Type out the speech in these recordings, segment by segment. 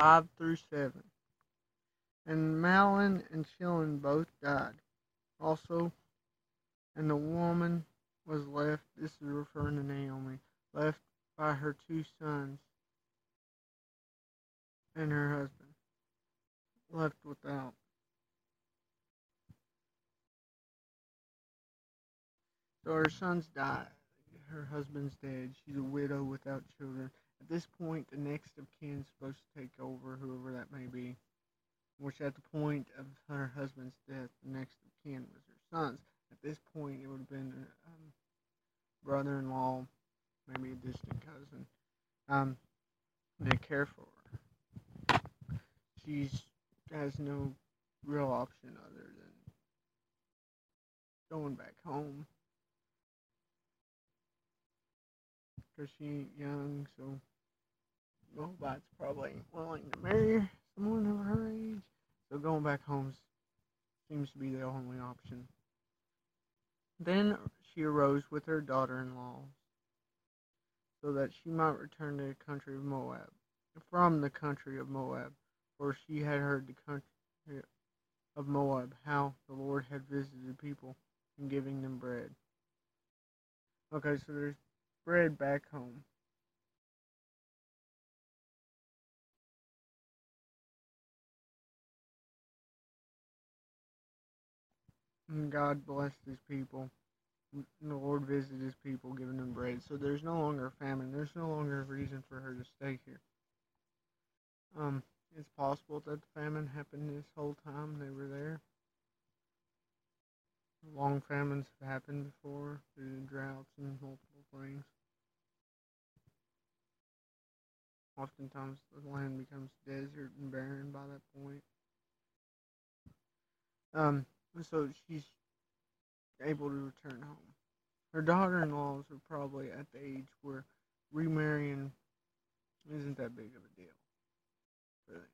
5 through 7. And Mahlon and Chilion both died. Also, and the woman was left, this is referring to Naomi, left by her 2 sons and her husband, left without. So her sons died. Her husband's dead. She's a widow without children. At this point, the next of kin is supposed to take over, whoever that may be. Which, at the point of her husband's death, the next of kin was her sons. At this point, it would have been a brother-in-law, maybe a distant cousin. They care for her. She has no real option other than going back home. Because she ain't young, so Moabite's probably willing to marry someone of her age. So going back home seems to be the only option. Then she arose with her daughter-in-law, so that she might return to the country of Moab, from the country of Moab, for she had heard the country of Moab, how the Lord had visited the people in giving them bread. Okay, so there's bread back home. And God blessed his people. And the Lord visited his people, giving them bread. So there's no longer a famine. There's no longer a reason for her to stay here. It's possible that the famine happened this whole time they were there. Long famines have happened before, due to droughts and multiple things. Oftentimes the land becomes desert and barren by that point. So she's able to return home. Her daughter-in-laws are probably at the age where remarrying isn't that big of a deal for them.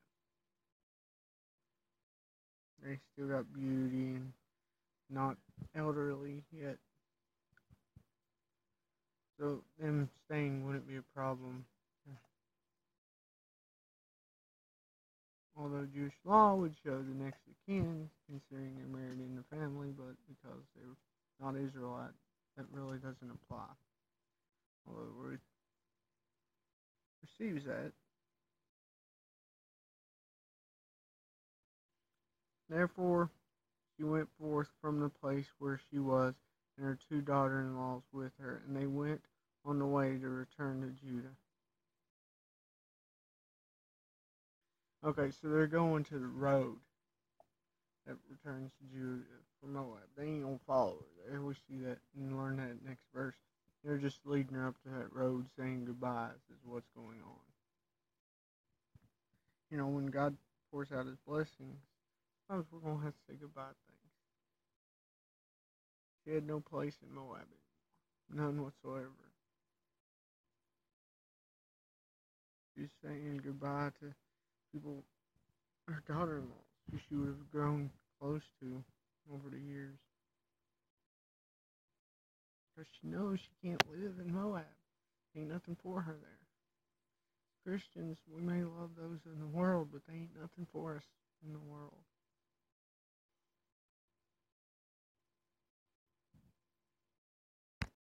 They still got beauty and not elderly yet. So them staying wouldn't be a problem. Although Jewish law would show the next of kin, considering they're married in the family, but because they're not Israelite, that really doesn't apply. Although Ruth receives that. Therefore, she went forth from the place where she was, and her 2 daughter-in-laws with her, and they went on the way to return to Judah. Okay, so they're going to the road that returns to Judah from Moab. They ain't gonna follow her there. We see that and learn that next verse. They're just leading her up to that road, saying goodbyes is what's going on. You know, when God pours out his blessings, sometimes we're gonna have to say goodbye to things. She had no place in Moab anymore. None whatsoever. She's saying goodbye to people, her daughter-in-laws, who she would have grown close to over the years. Because she knows she can't live in Moab. Ain't nothing for her there. Christians, we may love those in the world, but they ain't nothing for us in the world.